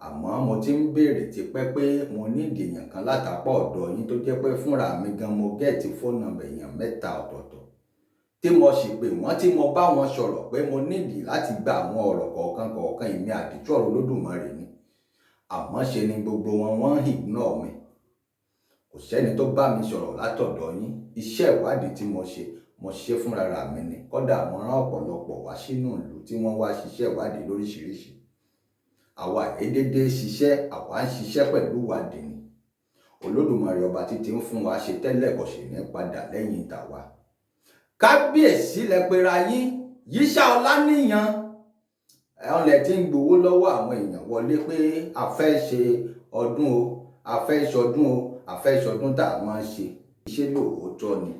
àmọ́ mo ti ń béèrè tipẹ́ pé mo ní ìdèyàn kan látàpọ̀ ọ̀dọ̀ yín tó jẹ́ pé fúnra mi gan mo gẹ́ẹ̀tì fóònù nọ́mbà èèyàn 3 ọ̀tọ̀ọ̀tọ̀ tí mo sì pè wọ́n, tí mo bá wọn sọ̀rọ̀ pé mo nídìí láti gba àwọn ọ̀rọ̀ kọ̀ọ̀kan ìmí àdìtú ọ̀rọ̀ Olódùmarè ni. Àmọ́ ṣe ni gbogbo wọ́n ignore mi. Kò sẹ́ni tó bá mi sọ̀rọ̀ látọ̀dọ̀ yín. Iṣẹ́ ìwádìí tí mo ṣe fúnra mi ni. Kódà mo rán ọ̀pọ̀lọpọ̀ wá sínú ìlú tí wọ́n wá ṣiṣẹ́ ìwádìí lóríṣiríṣi. Àwa dédé ṣiṣẹ́, àwa ń ṣiṣẹ́ pẹ̀lú ìwádìí ni. Olódùmarè ọba títí ń fún wa ṣe tẹ́lẹ̀ kò sì ní padà lẹ́yìn tàwa. Kábíyèsí lẹ pera yín, Yíṣà Ọláníyan. Ẹ̀hún lẹ ti ń gbowó lọ́wọ́ àwọn èèyàn wọlé pé a fẹ́ ṣe ọdún o, a fẹ́ ṣọdún o, a fẹ́ ṣọdún tá a máa ń ṣe. Ṣé lóòótọ́ ni?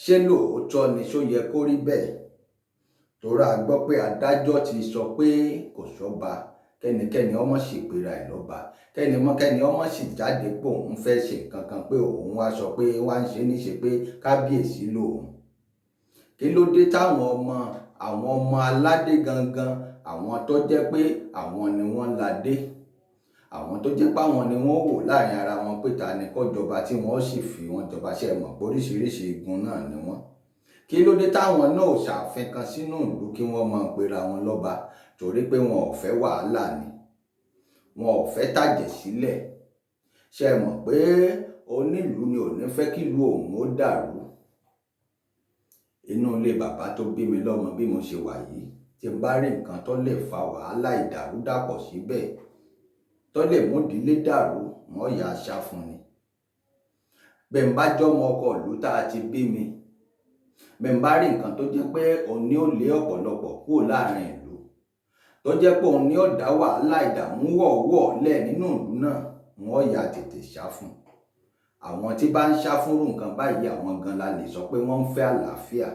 Ṣé lóòótọ́ ni? Ṣó yẹ kó rí bẹ́ẹ̀? Torí a gbọ́ pé adájọ́ ti sọ pé kò sọ́ba, kẹ́nikẹ́ni ọmọ sì pera ẹ̀ lọ́ba, kẹ́ni ọmọ sì jáde pé òun fẹ́ ṣe nǹkan kan, pé òun wá sọ pé wá ń ṣe níṣe pé kábíyèsí lòun. Kí ló dé táwọn ọmọ aládé gangan, àwọn tó jẹ́ pé àwọn ni wọ́n ládé, àwọn tó jẹ́ pé àwọn ni wọ́n wò láàrin ara wọn pé ta ni kó jọba tí wọ́n sì fi wọn jọba, ṣe mọ̀ pé oríṣiríṣi igun náà ni wọ́n. Kí ló dé táwọn náà ṣàfihàn kan sínú ìlú kí wọ́n máa pera wọn lọ́ba? Torí pé wọn ò fẹ́ wàhálà ni, wọn ò fẹ́ tàjẹ̀ sílẹ̀. Ṣe mọ̀ pé onílùú ni ò ní fẹ́ kí ìlú òun ó dàrú. Inú ilé bàbá tó bí mi lọ́mọ bí mo ṣe wà yìí, tí n bá rí nǹkan tó lè fa wàhálà ìdàrúdàpọ̀ síbẹ̀, tó lè mú ìdílé dàrú, wọ́n yà aṣá fún ni. Bẹ́ẹ̀ bá jọmọ ọkọ ìlú tá a ti bí mi, bẹ́ẹ̀ bá rí nǹkan tó jẹ́ pé òun ni ó lé ọ̀pọ̀lọpọ̀ kúrò láàrin ìlú, tó jẹ́ pé òun ni ó dá wàhálà ìdààmú wọ̀ọ̀wọ̀ lẹ̀ nínú ìlú náà, wọ́n yà tètè ṣá fún. Àwọn tí bá ń ṣá fúnrú nǹkan báyìí, àwọn gan la lè sọ pé wọ́n ń fẹ́ àlàáfíà.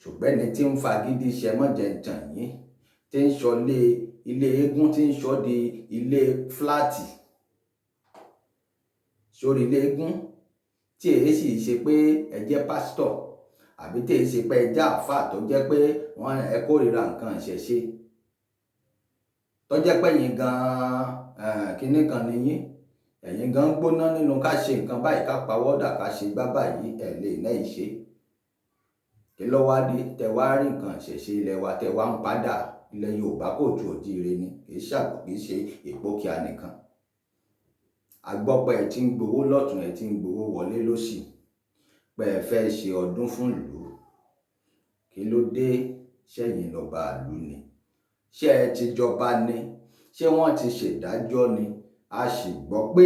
Ṣùgbọ́n ẹni tí ń fagídí ṣe mọ́jẹ̀ntàn yín, tí ń sọ ilé eégún, tí ń sọ di ilé fúláàtì sórí ilé eégún, tí èyí sì ṣe pé ẹ jẹ́ pásítọ̀, àbí tí èyí ṣe pé ẹ jẹ́ àáfàá tó jẹ́ pé wọ́n ẹ kórìíra nǹkan ìṣẹ̀ṣe, tó jẹ́ pé ẹ̀yin gan-an kinní kan ni yín, ẹ̀yin gan gbóná nínú ká ṣe nǹkan báyìí, ká pawọ́dà, ká ṣe gbá báyìí, ẹ̀ lè náà ṣe. Kí ló wá dé tẹ wá rí nǹkan ìṣẹ̀ṣe ilẹ̀ wa tẹ wá ń padà? Ilẹ̀ Yorùbá Kóòtù Òjíire ni, kì í ṣe ìpókíà nìkan. A gbọ́ pé ẹ ti ń gbowó lọ́tùn, ẹ ti ń gbowó wọlé lósì, pé ẹ fẹ́ ṣe ọdún fún ìlú. Kí ló dé? Ṣẹ́yìn lọ́ba ìlú ni? Ṣé ẹ ti jọba ni? Ṣé wọ́n ti ṣèdájọ́ ni? A sì gbọ́ pé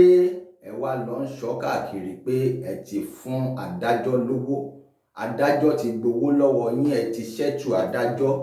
ẹ wá lọ ń sọ káàkiri pé ẹ ti fún adájọ́ lówó, adájọ́ ti gbowó lọ́wọ́ yín, ẹ ti ṣẹ́tù adájọ́.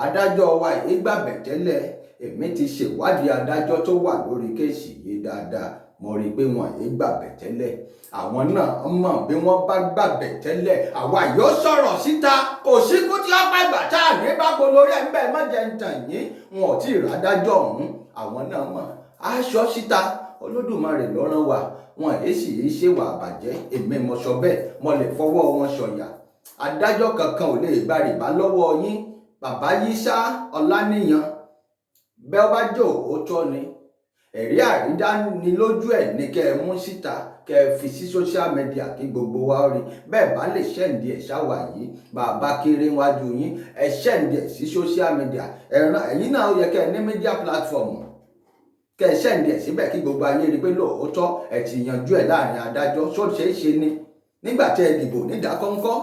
Adájọ́ wa yìí gbàbẹ̀ tẹ́lẹ̀, èmi ti ṣèwádìí adájọ́ tó wà lórí kéèsì yìí dáadáa, mo rí i pé wọn yéé gbàbẹ̀ tẹ́lẹ̀ àwọn náà mọ̀ bí wọ́n bá gbàbẹ̀ tẹ́lẹ̀ àwa yóò sọ̀rọ̀ síta kò sí kú tí wọ́n bá gbà tá à ní bá polórí ẹ̀ ń bẹ́ẹ̀ má jẹ́ ń tàn yín wọn ò tí ì rádájọ́ ọ̀hún àwọn náà mọ̀ aṣọ síta Olódùmarè ló rán wa wọn èsì yìí ṣèwà àbàjẹ́ èmi mo sọ bẹ́ẹ̀ mo lè fọwọ́ wọn sọ̀yà adájọ́ kankan ò lè gba rìbá lọ́wọ́ yín bàbá Yísà Ọláníyan bẹ́ẹ̀ bá jò ó tọ́ ni ẹ̀rí àrídánilójú ẹ̀ ní kẹ́ ẹ mú síta kẹ́ ẹ fi sí social media kí gbogbo wa rí bẹ́ẹ̀ bá lè ṣẹ́ǹdì ẹ̀ ṣáwà yìí bàbá kéré wájú yín ẹ ṣẹ́ǹdì ẹ̀ sí social media ẹ̀yin náà ó yẹ kẹ́ ẹ ní media platform kẹ́ ẹ ṣẹ́ǹdì ẹ̀ síbẹ̀ kí gbogbo ayé rí pé lóòótọ́ ẹ ti yanjú ẹ̀ láàrin adájọ́ ṣó ṣeé ṣe ni nígbà tẹ́ ẹ dìbò nídàkọ́ńkọ́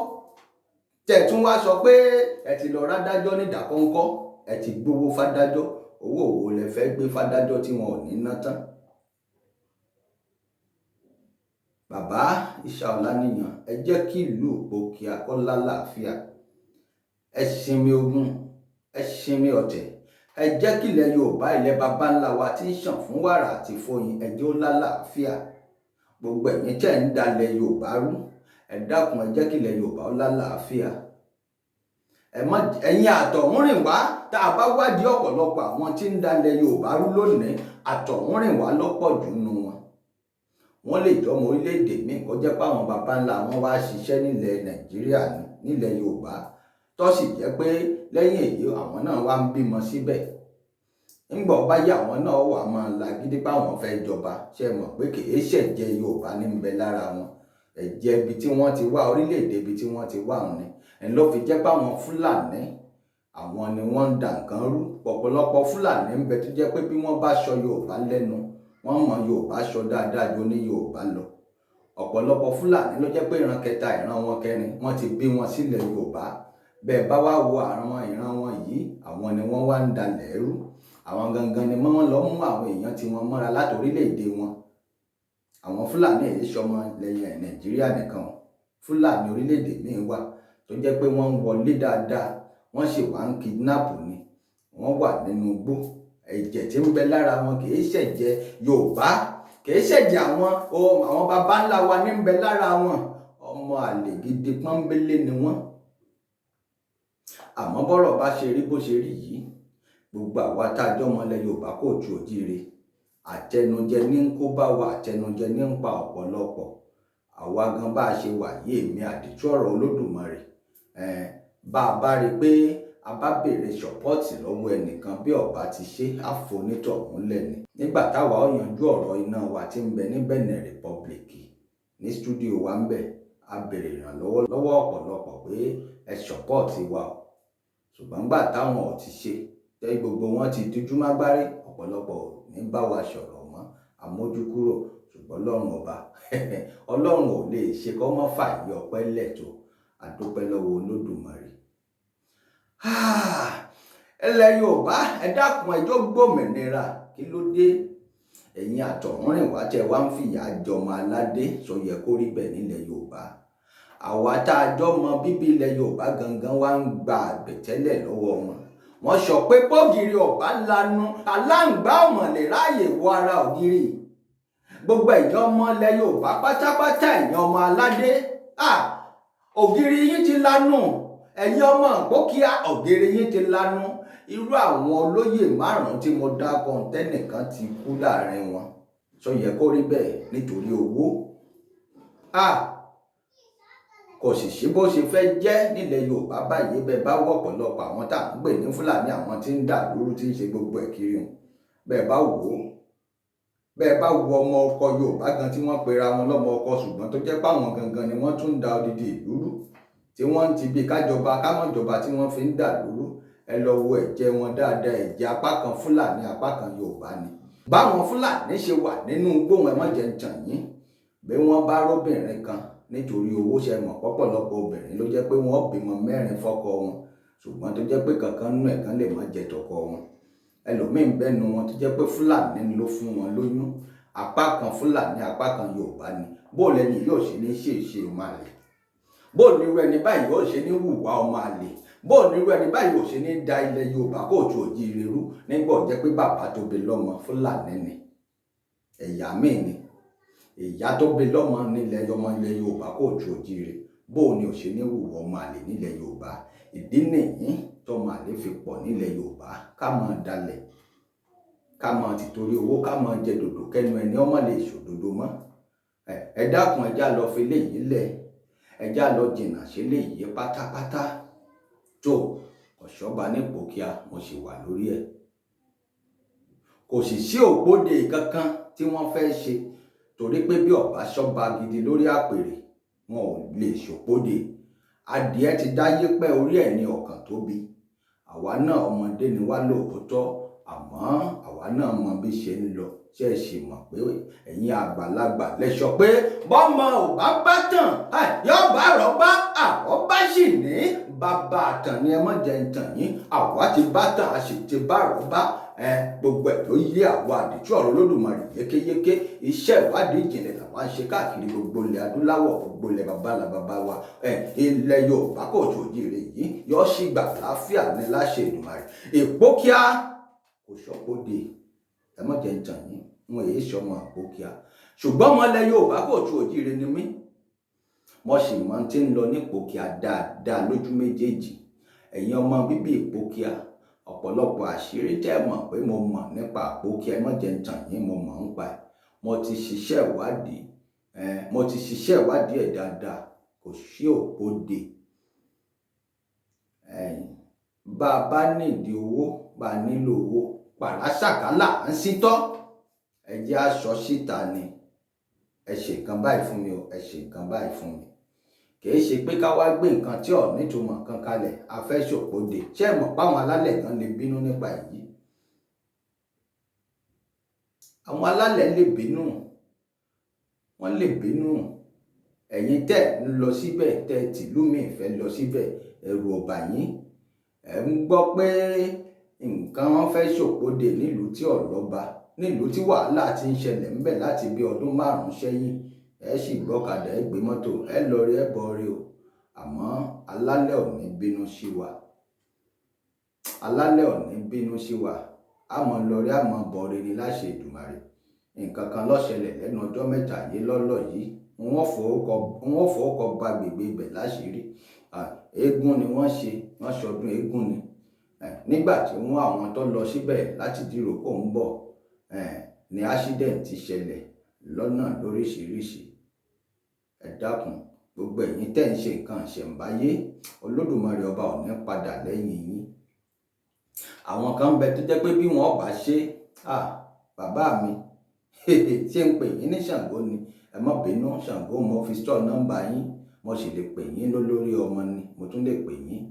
tẹ́ ẹ tún wá sọ pé ẹ ti lọ rádájọ́ nídàkọ́ńkọ́ ẹ ti gbowó fádájọ́ owó òwò lẹ fẹ́ gbé fádájọ́ tí wọn ò ní ná tán. bàbá Yísà Ọláníyan ẹ jẹ́ kí ìlú Òpókíà kó lálàáfíà ẹ sinmi ogun ẹ sinmi ọ̀tẹ̀ ẹ jẹ́ kí ilẹ̀ Yorùbá ilẹ̀ baba ńlá wa tí ń ṣàn fún wàrà àti fọyín ẹ jẹ́ ó lálàáfíà gbogbo ẹ̀yin tẹ́ ń dalẹ̀ Yorùbá rú ẹ dákun ẹ jẹ́ kí ilẹ̀ Yorùbá ó lálàáfíà ẹ̀yin àtọ̀húnrìnwá tá a bá wádìí ọ̀pọ̀lọpọ̀ àwọn tí ń dalẹ̀ Yorùbá rú lónìí àtọ̀húnrìnwá lọ́pọ̀ jù nù wọn wọ́n lè jọmọ orílẹ̀-èdè míì kó jẹ́ pé àwọn baba ńlá wọn wá ṣiṣẹ́ nílẹ̀ Nàìjíríà nílẹ̀ Yorùbá tó sì jẹ́ pé lẹ́yìn èyí àwọn náà wá ń bímọ síbẹ̀ ńgbà ọba yá àwọn náà wà máa lagídí pé àwọn fẹ́ jọba ṣe mọ̀ pé kìí ṣẹ̀jẹ̀ Yorùbá ní ń bẹ lára wọn ẹ̀jẹ̀ ibi tí wọ́n ti wá orílẹ̀-èdè ibi tí wọ́n ti wá òun ni ẹ̀ ló fi jẹ́ pé àwọn Fúlàní àwọn ni wọ́n ń da nǹkan rú ọ̀pọ̀lọpọ̀ Fúlàní ń bẹ tó jẹ́ pé bí wọ́n bá sọ Yorùbá lẹ́nu wọ́n mọ Yorùbá sọ dáadáa ju ní Yorùbá lọ ọ̀pọ̀lọpọ̀ Fúlàní ló jẹ́ pé ìran kẹta ìran wọn kẹrin wọ́n ti bí wọn sílẹ̀ Yorùbá bẹ́ẹ̀ bá wá wo àwọn ìran wọn yìí àwọn ni wọ́n wá ń dalẹ̀ rú àwọn gangan ni wọ́n lọ mú àwọn èèyàn tí wọ́n mọ́ra láti orílẹ̀-èdè wọn àwọn Fúlàní èyí sọmọ lẹ́yìn Nàìjíríà nìkan Fúlàní orílẹ̀-èdè míì wà tó jẹ́ pé wọ́n ń wọlé dáadáa wọ́n sì wá ń kidnap ni wọ́n wà nínú igbó ẹ̀jẹ̀ tí ń bẹ lára wọn kì í ṣẹ̀jẹ̀ Yorùbá kì í ṣẹ̀jẹ̀ àwọn baba ńlá wa ní ń bẹ lára wọn ọmọ àlè gidi pọ́nbélé ni wọ́n àmọ́ bọ́rọ̀ bá ṣe rí bó ṣe rí yìí gbogbo àwa tá a jọ ọmọlẹ̀ Yorùbá kóòtù òjíire àtẹnujẹ ní ń kó bá wa àtẹnujẹ ní ń pa ọ̀pọ̀lọpọ̀ àwa gan bá a ṣe wà yìí èmi àdìtú ọ̀rọ̀ Olódùmarè bá a bá rí i pé a bá béèrè ṣọ̀pọ́ọ̀tì lọ́wọ́ ẹnìkan bí ọba ti ṣe àfonítọ̀hún lẹ́ni nígbà táwa ó yanjú ọ̀rọ̀ iná wa tí ń bẹ ní Benin Republic ní stúdíò wa ń bẹ a béèrè ìrànlọ́wọ́ lọ́wọ́ ọ̀pọ̀lọpọ̀ pé ẹ ṣọ̀pọ́ọ̀tì wa o ṣùgbọ́n gbà táwọn ò ti ṣe tẹ́ gbogbo wọn ti dúdú mágbárí ọ̀pọ̀lọpọ̀ ní bá wa sọ̀rọ̀ mọ́ àmójúkúrò ṣùgbọ́n Ọlọ́run ọba Ọlọ́run ò lè ṣe kọ́ mọ́ fàyè ọpẹ́ lẹ́tọ̀ àdúpẹ́ lọ́wọ́ Olódùmarè. Ilẹ̀ Yorùbá ẹ dákun ẹjọ́ gbòmìnira kí ló dé ẹ̀yin àtọ̀húnrìnwá tẹ́ wá ń fìyà jọmọ aládé sọ yẹ kó rí bẹ́ẹ̀ nílẹ̀ Yorùbá àwa tá a jọ mọ bíbí ilẹ̀ Yorùbá gangan wá ń gba àgbẹ̀tẹ́lẹ̀ lọ́wọ́ wọn wọ́n sọ pé bọ́gìrì ọ̀bá lanu aláǹgbá ọ̀mọ̀lẹ̀ ráàyè wọ ara ògiri gbogbo ẹ̀yin ọmọ ilẹ̀ Yorùbá pátápátá ẹ̀yin ọmọ aládé ògiri yín ti lanu ẹ̀yin ọmọ Òpókíà ògiri yín ti lanu irú àwọn olóyè márùn-ún tí mo dá kọ́ńtẹ́nìkan ti kú láàrin wọn sọ yẹ kó rí bẹ́ẹ̀ nítorí owó kò sì sí bó ṣe fẹ́ jẹ́ nílẹ̀ Yorùbá báyìí bẹ́ẹ̀ bá wọ́pọ̀lọpọ̀ àwọn tá à ń gbè ní Fúlàní àwọn tí ń dà lóru tí ń ṣe gbogbo ẹ̀ kiri hàn bẹ́ẹ̀ bá wò ó bẹ́ẹ̀ bá wo ọmọ ọkọ Yorùbá gan tí wọ́n pera wọn lọ́mọ ọkọ ṣùgbọ́n tó jẹ́ páwọn gangan ni wọ́n tún ń da odidi ìlú rú tí wọ́n ń ti bí kájọba kámọ̀jọba tí wọ́n fi ń dà lóru ẹ lọ wo ẹ̀jẹ̀ wọn dáadáa ẹ̀jẹ̀ apá kan Fúlàní apá kan Yorùbá ni báwọn Fúlàní ṣe wà nínú gbóhùn ẹ má jẹ́ ń tàn yín bí wọ́n bá róbìnrin kan nítorí owó ṣe mọ̀ pọ̀pọ̀lọpọ̀ obìnrin ló jẹ́ pé wọ́n bímọ mẹ́rin fọ́kọ wọn ṣùgbọ́n tó jẹ́ pé kankan nú ẹ̀kan lè má jẹ tọkọ wọn ẹlòmíín bẹ́nu wọn tó jẹ́ pé Fúlàní ló fún wọn lóyún apá kan Fúlàní apá kan Yorùbá ni bóòlù ẹni yóò ṣe ní ṣe ọmọ àlè bóòlù irú ẹni báyìí yóò ṣe ní hùwà ọmọ àlè bóòlù irú ẹni báyìí yóò ṣe ní da ilẹ̀ Yorùbá kóòtù òjíire rú nígbà jẹ́ pé bàbá tó bí lọ́mọ Fúlàní ni ẹ̀yà míì ni ìyá tó bí lọ́mọ nílẹ̀ ọmọ ilẹ̀ Yorùbá kóòtù òjíire bó ni ò ṣe ní wùwọ́ ọmọ àlè nílẹ̀ Yorùbá. Ìdí nìyí tọmọ àlè fi pọ̀ nílẹ̀ Yorùbá. Ká máa dalẹ̀, ká máa tìtorí owó, ká máa jẹ dòdò kẹnu ẹni ọmọ lè ṣòdodo mọ́. Ẹ dákun ẹjá lọ fi léyìí lẹ̀, ẹjá lọ jìnnà sí léyìí pátápátá. tó Ọ̀ṣọ́ba nípò kíá mo sì wà lórí ẹ̀. Kò sì sí ògbóde kankan tí wọ́n fẹ́ ṣe, torí pé bí ọba ṣọ́ba gidi lórí àpèrè wọn ò lè ṣòpóde. Adìẹ ti dáyé pẹ́ orí ẹ̀ ní ọ̀kàn tóbi. Àwa náà ọmọdé ni wá lóòótọ́, àmọ́ àwa náà mọ bí ṣe ń lọ. Ṣé ẹ sì mọ̀ pé ẹ̀yin àgbàlagbà lẹ́sọ pé bọ́mọ ò bá bá tàn yóò bá rọ́bá, àrọ́bá sì ní bàbá àtàn ni ẹ mọ̀ jẹ́ ń tàn yín. Àwa ti bá tàn, a sì ti bá rọ́bá. Gbogbo ẹ̀ ló yé àwa àdìtú ọ̀rọ̀ Olódùmarè yékéyéké. Iṣẹ́ ìwádìí ìjìnlẹ̀ làwọn ṣe káàkiri gbogbo ilẹ̀ adúláwọ̀, gbogbo ilẹ̀ bàbá wa. Ilẹ̀ Yorùbá kóòtù òjíire yìí yóò sì gbà láfíà ní láṣẹ Èdùmàrè. Ìpókíà kò ṣọ́póde, ẹ mọ̀ jẹ́ ń tàn yín, wọn èyí ṣọmọ Ìpókíà. Ṣùgbọ́n ọmọ ilẹ̀ Yorùbá kóòtù òjíire ni mí. Mo sì mọ tí ń lọ ní Ìpókíà dáadáa lójú méjèèjì. Ẹ̀yin ọmọ bíbí Ìpókíà, ọ̀pọ̀lọpọ̀ àṣírí tẹ́ mọ̀ pé mo mọ̀ nípa Ìpókíà, ẹ mọ̀ jẹ́ ń tàn yín, mo mọ̀ ń pa ẹ̀. Mo ti ṣiṣẹ́ ìwádìí ẹ̀ dáadáa, kò sí òpóde. Bá a bá nídìí owó, bá a nílò owó, pàrásàkálà ń sítọ́. Ẹ jẹ́ aṣọ síta ni, ẹ ṣe nǹkan báyìí fún mi o, ẹ ṣe nǹkan báyìí fún mi. Kìí ṣe pé ká wá gbé nǹkan tí ò nítumọ̀ kan kalẹ̀, a fẹ́ ṣòpóde. Ṣé ẹ mọ̀ páwọn alálẹ̀ kan lè bínú nípa èyí? Àwọn alálẹ̀ lè bínú, wọ́n lè bínú. Ẹ̀yin tẹ́ ń lọ síbẹ̀, tẹ́ tìlú mi fẹ́ lọ síbẹ̀, ẹ̀rù ò bà yín. Ẹ ń gbọ́ pé nǹkan wọn fẹ́ ṣòpóde nílùú tí ò lọ́ba, nílùú tí wàhálà ti ń ṣẹlẹ̀ ńbẹ̀ láti bí ọdún 5 sẹ́yìn. Ẹ sì gbọ́kadà, ẹ gbé mọ́tò, ẹ lọ rí ẹ bọ̀ rí o. Àmọ́ alálẹ̀ ò ní bínú sí wa. Alálẹ̀ ò ní bínú sí wa. A mọ̀ lọ rí, a mọ̀ bọ̀ rí ni láṣẹ Èdùmàrè. Nǹkan kan ló ṣẹlẹ̀ lẹ́nu ọjọ́ mẹ́ta yìí lọ́lọ́ yìí. Wọ́n fọwọ́kọ ba gbègbè ibẹ̀ láṣìírí. Eégún ni wọ́n ṣe, wọ́n ṣọdún eégún ni. Nígbà tí àwọn tó lọ síbẹ̀ láti dìrókò ń bọ̀, ni accident ti ṣẹlẹ̀ lọ́nà lóríṣiríṣi. Ẹ dákun, gbogbo ẹ̀yin tẹ́ ń ṣe nǹkan ìṣẹ̀ǹbáyé, Olódùmarè ọba ò ní padà lẹ́yìn yín. Àwọn kan ń bẹ tó jẹ́ pé bí wọ́n bá ṣe, bàbá mi ṣé ń pè yín ní Ṣàngó ni? Ẹ má bínú, Ṣàngó mo fi store nọ́mbà yín. Mo sì lè pè yín lólórí ọmọ ni, mo tún lè pè yín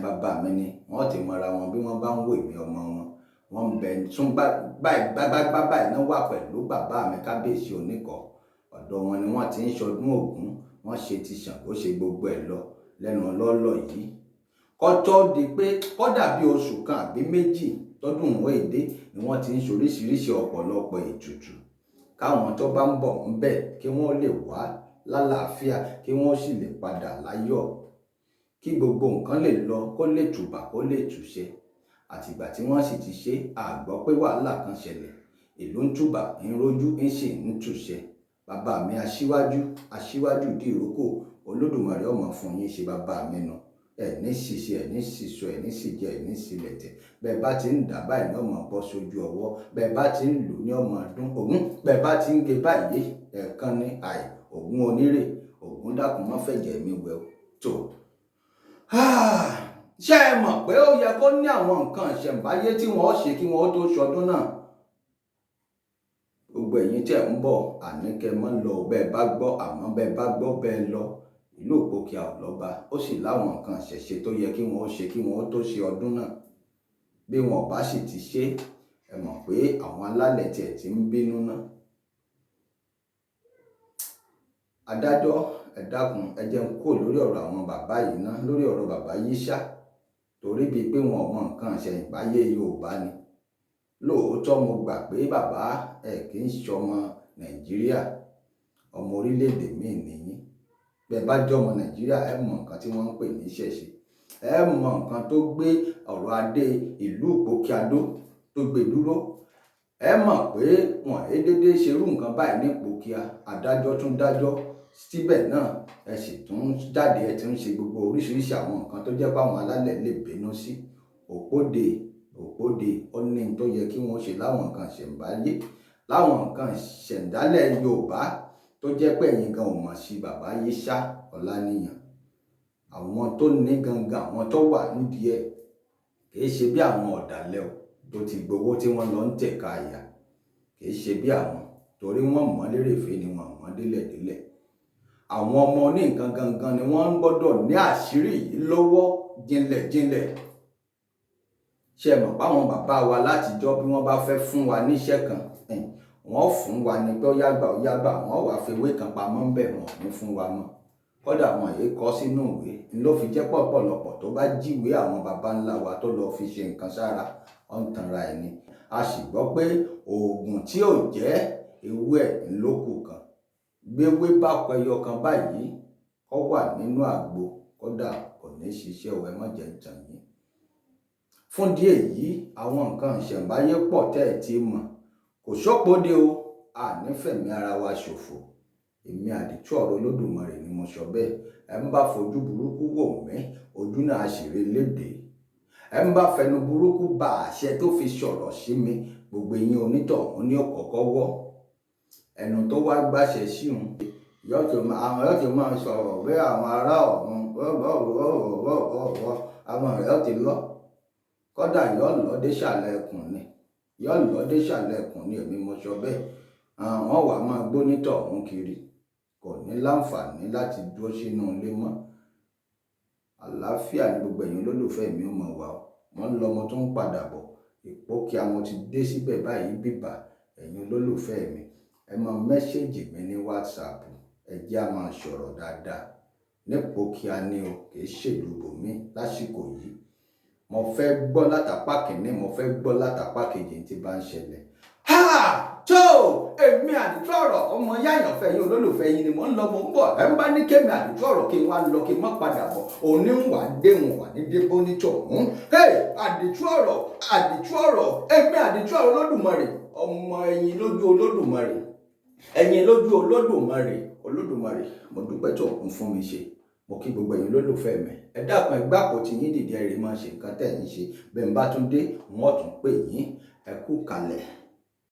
bàbá mi ni. Wọ́n ti mọra wọn bí wọ́n bá ń wò mí ọmọ wọn. Wọ́n ń bẹ tún báyìí náà wà pẹ̀lú bàbá mi Kábíyèsí Oníkọ̀. Ọ̀dọ̀ wọn ni wọ́n ti ń ṣọdún Ògún. Wọ́n ṣe ti Ṣàngó, ṣe gbogbo ẹ̀ lọ lẹ́nu ọlọ́lọ́ yìí. Kọ́tọ́ di pé kọ́dà bí oṣù kan àbí méjì tọ́dún ìwọ̀n èdè ni wọ́n ti ń ṣoríṣiríṣi ọ̀pọ̀lọpọ̀ ètùtù. Káwọn tó bá ń bọ̀ ń bẹ̀ kí wọ́n lè wá lálàáfíà, kí wọ́n sì lè padà láyọ̀. Kí gbogbo nǹkan lè lọ, kó lè tùbà, kó lè tùṣẹ. Àtìgbà tí wọ́n sì ti ṣe, a gbọ́ pé wàhálà kan ṣẹlẹ̀. Ìlú ń tùbà, ń rojú, ń sì ń tùṣẹ. Bàbá mi aṣíwájú dìrókò, Olódùmarè ọmọ fún yín ṣe bàbá mi nù. Ẹ ní ṣìṣe, ẹ ní ṣìṣọ, ẹ ní ṣìjẹ, ẹ ní ṣìlẹ̀tẹ̀. Bẹ́ẹ̀ bá ti ń dà báyìí ní ọmọ bọ́ sójú ọwọ́. Bẹ́ẹ̀ bá ti ń lù ní ọmọ ọdún Ògún. Bẹ́ẹ̀ bá ti ń gé báyìí, ẹ̀ẹ̀kan ní Ògún onírè. Ògún dákun má fẹ̀jẹ̀ mi wẹ̀ tó. Ṣé ẹ mọ̀ pé ó yẹ kó ní àwọn nǹkan ìṣẹ̀ǹbáyé tí wọ́n ṣe kí wọ́n tó ṣọdún náà? Gbogbo ẹ̀yin tí ẹ̀ ń bọ̀, àní kẹ́ mọ́ lọ bẹ́ẹ̀ bá gbọ́, àmọ́ bẹ́ẹ̀ bá gbọ́ bẹ́ẹ̀ lọ. Ìlú Ìpókíà ò lọ́ba, ó sì láwọn nǹkan ìṣẹ̀ṣe tó yẹ kí wọ́n ṣe kí wọ́n tó ṣe ọdún náà. Bí wọn bá sì ti ṣe, ẹ mọ̀ pé àwọn alálẹ̀ tiẹ̀ ti ń bínú náà. Adájọ́, ẹ dákun, ẹ jẹ́ ń kó lórí ọ̀rọ̀ àwọn bàbá yìí ná, lórí ọ̀rọ̀ bàbá Yíṣà. Torí bíi pé wọn ò mọ nǹkan ìṣẹ̀ǹbáyé Yorùbá ni. Lóòótọ́ mo gbà pé bàbá kì í ṣọmọ Nàìjíríà, ọmọ orílẹ̀-èdè míì nìyí. Bẹ́ẹ̀ bá jọmọ Nàìjíríà, ẹ mọ nǹkan tí wọ́n ń pè ní ìṣẹ̀ṣe. Ẹ mọ nǹkan tó gbé ọ̀rọ̀ adé ìlú Ìpókíà tó gbé dúró. ẹ mọ̀ pé wọn ẹ dédé ṣerú nǹkan báyìí nípò kíá adájọ́ tún dájọ́ síbẹ̀ náà ẹ sì tún jáde ẹ ti ń ṣe gbogbo oríṣiríṣi àwọn nǹkan tó jẹ́ páwọn alálẹ̀ lè bínú sí. Òpódè ó ní tó yẹ kí wọ́n ṣe láwọn nǹkan ṣẹ̀ǹbáyé láwọn nǹkan ṣẹ̀ǹdálẹ̀ Yorùbá tó jẹ́ pé ẹ̀yin gan ò mọ̀ sí bàbá Yísà Ọláníyàn. Àwọn tó ní gangan àwọn tó wà nídìí ẹ̀ kìí ṣe bí àwọn ọ̀dàlẹ̀ o tó ti gbowó tí wọ́n lọ ń tẹ̀ka àyà, kìí ṣe bí àwọn torí wọ́n mọ̀ lérèfé ni wọ́n mọ̀ délẹ̀délẹ̀. Àwọn ọmọ ní nǹkan gangan ni wọ́n gbọ́dọ̀ ní àṣírí yìí lọ́wọ́ jinlẹ̀jinlẹ̀. Ṣé ẹ mọ̀ páwọn bàbá wa látijọ́ bí wọ́n bá fẹ́ fún wa níṣẹ́ kan wọ́n fún wa ní pé ó yàgbà wọ́n wá fi ìwé kan pamọ́ ń bẹ̀ wọ́n ní fún wa mọ́. Kódà wọn èyí kọ sínú ìwé ló fi jẹ́ pọ̀pọ̀lọpọ̀ tó bá jíwèé àwọn baba ńlá wa tó lọ fi ṣe nǹkan sára ó ń tanra ẹni. A sì gbọ́ pé oògùn tí ò jẹ́ ewé ẹ̀ ńlókù kan gbéwé bá pẹyọ kan báyìí kó wà nínú àgbo kódà kò ní ṣiṣẹ́ ò ẹ má jẹ́ jàn yín. Fún díẹ̀ yìí àwọn nǹkan ìṣẹ̀ǹbáyé pọ̀ tẹ́ ẹ̀ ti mọ̀ kò sọ́pọ̀dé o ànífẹ̀mí ara wa ṣòfò. Èmi àdìtú ọ̀rọ̀ Olódùmarè ni mo sọ bẹ́ẹ̀. Ẹ ń bá fojú burúkú wò mí ojú náà ṣeré léde. Ẹ ń bá fẹnu burúkú ba àṣẹ tó fi sọ̀rọ̀ sí mi gbogbo eyín onítọ̀hún ní ọ̀kọ̀ọ̀kọ̀ wọ́. Ẹnu tó wá gbàṣẹ sí òun àwọn yóò ti máa sọ̀rọ̀ bí àwọn ará ọ̀run àwọn ọ̀rẹ́ ti lọ. Kódà yóò lọ dé sàlẹ̀ ẹkùn ni èmi mo sọ bẹ́ẹ̀. Àwọn wà máa gbónítọ̀ ọ̀hún kiri kò ní láǹfààní láti dúró sínú ilé mọ́. Àlàáfíà ni gbogbo ẹ̀yin olólùfẹ́ mi ó mọ̀ wá o. Wọ́n ń lọ ọmọ tó ń padà bọ̀ Ìpókíà mo ti dé síbẹ̀ báyìí bíbà ẹ̀yin olólùfẹ́ mi. Ẹ máa mẹ́ṣẹ́jì mi ní WhatsApp ẹ jẹ́ á máa sọ̀rọ̀ dáadáa. Ní Ìpókíà ni o kì í ṣèlú bòmí lásìkò yìí. Mo fẹ́ gbọ́ látàpá kìíní mo fẹ́ gbọ́ látàpá kejì tí bá ń ṣẹlẹ̀. Tó èmi àdìtú ọ̀rọ̀ ọmọ yáyànfẹ́ yín olólùfẹ́ yín ni mò ń lọ mo ń bọ̀. Ẹ ń bá ní kémi àdìtú ọ̀rọ̀ kí n wá lọ kí n má padà bọ̀ òní ń wà déhùn wà ní débó nítọ̀hún. Àdìtú ọ̀rọ̀ èmi àdìtú ọ̀rọ̀ Olódùmarè ọmọ ẹ̀yin lójú Olódùmarè Olódùmarè mo dúpẹ́ tó kún fún mi ṣe. Mo kí gbogbo ẹ̀yin olólùfẹ́ mi ẹ dákun ẹ gbàpò tí yín dìde ẹ rí máa ṣe nǹkan tẹ̀ ń ṣe bẹ́ẹ̀ ń bá tún dé wọ́n tún pè yín ẹ kú kalẹ̀.